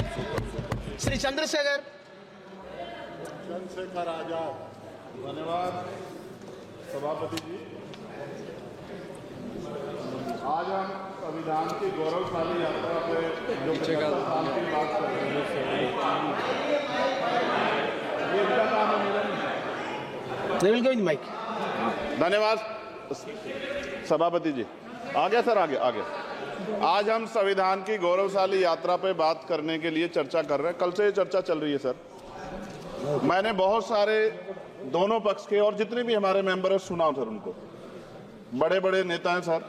श्री चंद्रशेखर आजाद। धन्यवाद सभापति जी। आज हम संविधान की गौरवशाली यात्रा पे जो 75 साल की बात कर रहे हैं, ये इनका काम है मेरा नहीं। माइक। धन्यवाद सभापति जी। आगे सर, आगे। आज हम संविधान की गौरवशाली यात्रा पे बात करने के लिए चर्चा कर रहे हैं। कल से ये चर्चा चल रही है सर। मैंने बहुत सारे दोनों पक्ष के और जितने भी हमारे मेंबर हैं सुना सर, उनको बड़े बड़े नेता हैं सर।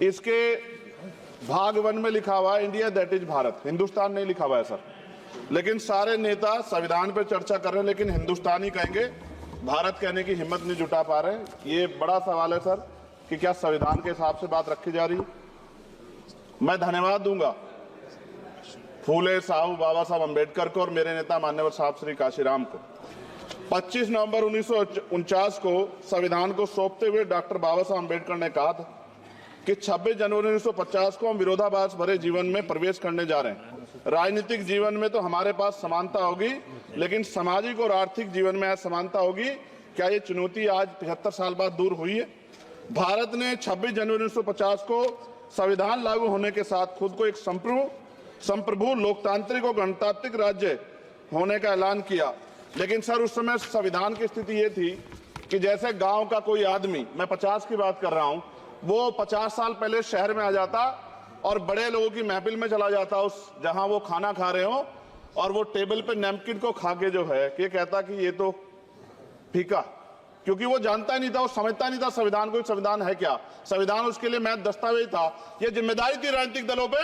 इसके भाग 1 में लिखा हुआ है India that is Bharat, Hindustan नहीं लिखा हुआ है सर। लेकिन सारे नेता संविधान पे चर्चा कर रहे हैं, लेकिन हिंदुस्तान ही कहेंगे, भारत कहने की हिम्मत नहीं जुटा पा रहे हैं। ये बड़ा सवाल है सर कि क्या संविधान के हिसाब से बात रखी जा रही है। मैं धन्यवाद दूंगा फूले साहब बाबा साहब अम्बेडकर को और मेरे नेता मान्यवर साहब श्री काशीराम को। 25 नवंबर 1949 को संविधान को सौंपते हुए डॉक्टर बाबा साहब अम्बेडकर ने कहा था कि 26 जनवरी 1950 को हम विरोधाभास भरे जीवन में प्रवेश करने जा रहे हैं। राजनीतिक जीवन में तो हमारे पास समानता होगी, लेकिन सामाजिक और आर्थिक जीवन में असमानता होगी। क्या ये चुनौती आज 75 साल बाद दूर हुई है? भारत ने 26 जनवरी 1950 को संविधान लागू होने के साथ खुद को एक संप्रभु लोकतांत्रिक और गणतांत्रिक राज्य होने का ऐलान किया। लेकिन सर उस समय संविधान की स्थिति ये थी कि जैसे गांव का कोई आदमी, मैं 50 की बात कर रहा हूं, वो 50 साल पहले शहर में आ जाता और बड़े लोगों की महफिल में चला जाता, उस जहां वो खाना खा रहे हो, और वो टेबल पे नैपकिन को खा के जो है कि कहता कि ये तो फीका, क्योंकि वो जानता नहीं था, वो समझता नहीं था संविधान को, संविधान है क्या। संविधान उसके लिए महज दस्तावेज था। ये जिम्मेदारी थी राजनीतिक दलों पे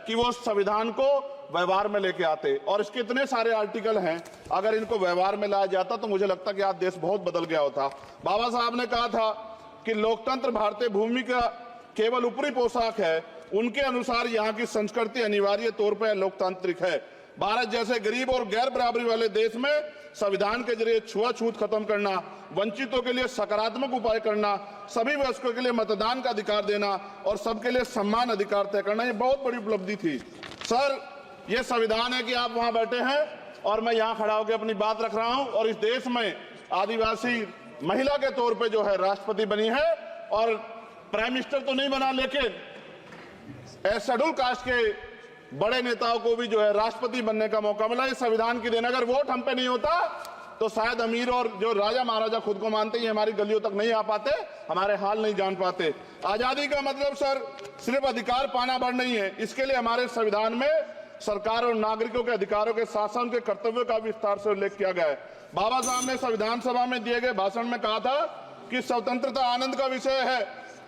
कि वो संविधान को व्यवहार में लेके आते। और इसके इतने सारे आर्टिकल हैं, अगर इनको व्यवहार में लाया जाता तो मुझे लगता कि आज देश बहुत बदल गया होता। बाबा साहब ने कहा था कि लोकतंत्र भारतीय भूमि का केवल ऊपरी पोशाक है, उनके अनुसार यहाँ की संस्कृति अनिवार्य तौर पर लोकतांत्रिक है। भारत जैसे गरीब और गैर बराबरी वाले देश में संविधान के जरिए छुआछूत खत्म करना, वंचितों के लिए सकारात्मक उपाय करना, सभी वयस्कों के लिए मतदान का अधिकार देना और सबके लिए सम्मान अधिकार तय करना, ये बहुत बड़ी उपलब्धि थी सर। ये संविधान है कि आप वहां बैठे हैं और मैं यहाँ खड़ा होकर अपनी बात रख रहा हूं, और इस देश में आदिवासी महिला के तौर पे जो है राष्ट्रपति बनी है, और प्राइम मिनिस्टर तो नहीं बना, लेकिन शेड्यूल कास्ट के बड़े नेताओं को भी जो है राष्ट्रपति बनने का मौका मिला। इस संविधान की देन, अगर वोट हम पे नहीं होता तो शायद अमीर और जो राजा महाराजा खुद को मानते हैं हमारी गलियों तक नहीं आ पाते, हमारे हाल नहीं जान पाते। आजादी का मतलब सर सिर्फ अधिकार पाना भर नहीं है, इसके लिए हमारे संविधान में सरकार और नागरिकों के अधिकारों के साथ साथ उनके कर्तव्यों का विस्तार से उल्लेख किया गया है। बाबा साहब ने संविधान सभा में दिए गए भाषण में कहा था कि स्वतंत्रता आनंद का विषय है,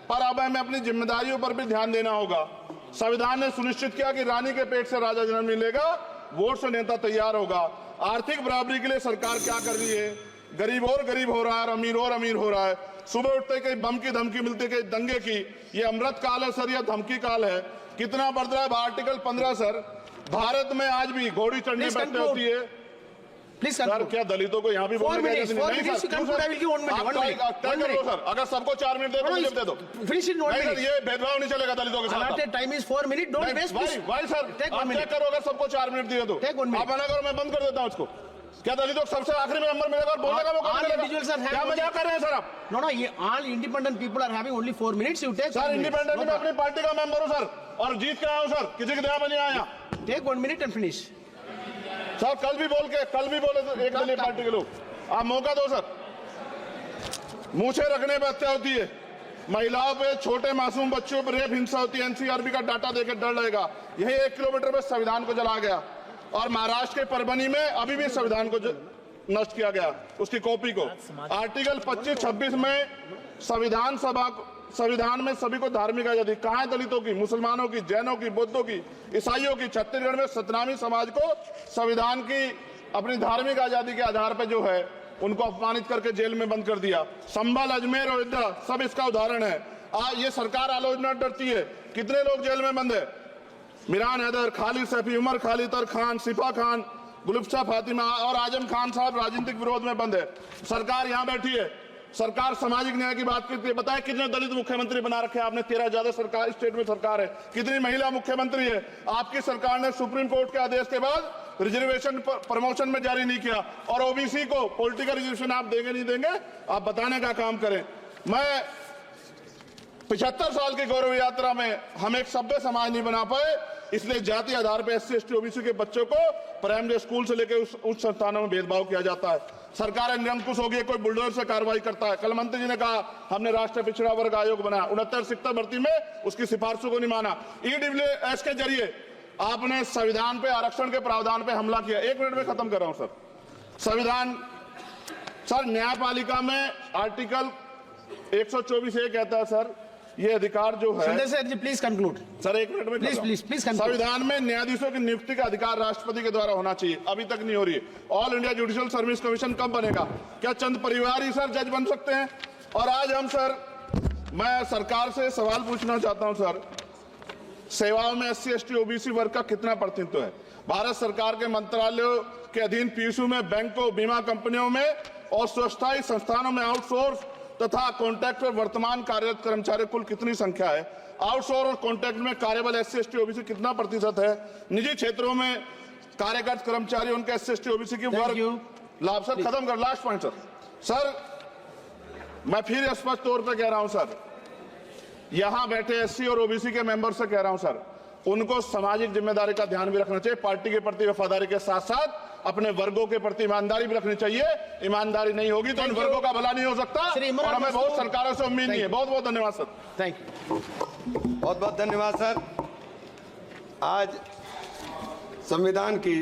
पर अब हमें अपनी जिम्मेदारियों पर भी ध्यान देना होगा। संविधान ने सुनिश्चित किया कि रानी के पेट से राजा जन्म नहीं लेगा, वोट से नेता तैयार होगा। आर्थिक बराबरी के लिए सरकार क्या कर रही है? गरीब और गरीब हो रहा है और अमीर हो रहा है। सुबह उठते कहीं बम की धमकी मिलती, कहीं दंगे की। ये अमृत काल है सर या धमकी काल है? कितना बढ़ रहा है आर्टिकल 15 सर। भारत में आज भी घोड़ी चढ़ने बैठते होती है। प्लीज सर, क्या दलितों को यहाँ भी बोलने का नहीं सर? अगर सबको 4 मिनट दे दो, मुझे दे दो। सर ये भेदभाव नहीं चलेगा दलितों के साथ। Time is 4 minute, don't waste. भाई सर आप चेक करो, अगर सबको 4 मिनट दिए तो आप मना करो, मैं बंद कर देता हूँ इसको। क्या दलितों को सबसे आखिरी में नंबर मिलेगा और बोलने का मौका मिलेगा? क्या मजाक कर रहे हैं सर आप? नो, ये all independent people are having only 4 minutes. You take sir. Independent में अपनी पार्टी का मेंबर हूँ सर, और जीत के आया हूँ सर, किसी के दया में नहीं आया। Take 1 minute and finish sir. कल भी बोले तो एक दलीय पार्टी के लोग, आप मौका दो सर। मूछे रखने पर हत्या होती है, महिलाओं पे, छोटे मासूम बच्चों पर रेप हिंसा होती है। एनसीआरबी का डाटा देकर डर लगेगा। यही 1 किलोमीटर में संविधान को जला गया, और महाराष्ट्र के परभनी में अभी भी संविधान को नष्ट किया गया, उसकी कॉपी को। आर्टिकल 25-26 में संविधान में सभी को धार्मिक आजादी। कहाँ है दलितों की, मुसलमानों की, जैनों की, बौद्धों की, ईसाइयों की? छत्तीसगढ़ में सतनामी समाज को संविधान की अपनी धार्मिक आजादी के आधार पर जो है उनको अपमानित करके जेल में बंद कर दिया। संभल, अजमेर, अयोध्या सब इसका उदाहरण है। ये सरकार आलोचना डरती है। कितने लोग जेल में बंद है? मिरान हैदर, खालिद सैफी, उमर खालिद खान, सिफा खान, गुलफ्शा फातिमा और आजम खान साहब राजनीतिक विरोध में बंद है। सरकार यहाँ बैठी है, सरकार सामाजिक न्याय की बात करती है। बताए कितने दलित मुख्यमंत्री बना रखे हैं आपने? 13 ज्यादा सरकार स्टेट में सरकार है। कितनी महिला मुख्यमंत्री है? आपकी सरकार ने सुप्रीम कोर्ट के आदेश के बाद रिजर्वेशन प्रमोशन में जारी नहीं किया, और ओबीसी को पॉलिटिकल रिजर्वेशन आप देंगे नहीं देंगे, आप बताने का काम करें। मैं 75 साल की गौरव यात्रा में हम एक सभ्य समाज नहीं बना पाए, इसलिए जाति आधार पर SC ST OBC के बच्चों को प्राइमरी स्कूल से लेकर उच्च संस्थानों में भेदभाव किया जाता है। सरकार निरंकुश हो गई, कोई बुलडोजर से कार्रवाई करता है। कल मंत्री जी ने कहा हमने राष्ट्रीय पिछड़ा वर्ग आयोग बनाया, 69 शिक्षक भर्ती में उसकी सिफारिशों को नहीं माना। EWS के जरिए आपने संविधान पे आरक्षण के प्रावधान पे हमला किया। 1 मिनट में खत्म कर रहा हूं सर। संविधान सर, न्यायपालिका में आर्टिकल 124 ये कहता है सर, ये अधिकार जो है, Sanjay sir ji please conclude sir 1 minute में प्लीज संविधान में न्यायाधीशों की नियुक्ति का अधिकार राष्ट्रपति के द्वारा होना चाहिए, अभी तक नहीं हो रही है। All India judicial service commission कब बनेगा? क्या चंद परिवार ही सर जज बन सकते हैं? और आज हम सर, मैं सरकार से सवाल पूछना चाहता हूं सर, सेवाओं में SC ST OBC वर्ग का कितना प्रतिनिधित्व है? भारत सरकार के मंत्रालयों के अधीन PSU में, बैंकों, बीमा कंपनियों में और स्वच्छता संस्थानों में आउटसोर्स तथा कॉन्ट्रैक्ट पर वर्तमान कार्यरत कर्मचारी कुल कितनी संख्या है? आउटसोर्स और कॉन्ट्रैक्ट में कार्यबल SC ST OBC कितना प्रतिशत है? निजी क्षेत्रों में कार्यरत कर्मचारी, उनके SC ST OBC की वर्ग लाभ। सर खत्म कर, लास्ट पॉइंट सर, मैं फिर स्पष्ट तौर पर कह रहा हूं सर, यहां बैठे SC और OBC के मेंबर से कह रहा हूं सर, उनको सामाजिक जिम्मेदारी का ध्यान भी रखना चाहिए। पार्टी के प्रति वफादारी के साथ साथ अपने वर्गों के प्रति ईमानदारी भी रखनी चाहिए। ईमानदारी नहीं होगी तो उन वर्गों का भला नहीं हो सकता, और हमें बहुत सरकारों से उम्मीद नहीं है। बहुत बहुत धन्यवाद सर। थैंक यू, बहुत बहुत धन्यवाद सर। आज संविधान की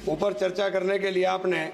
ऊपर चर्चा करने के लिए आपने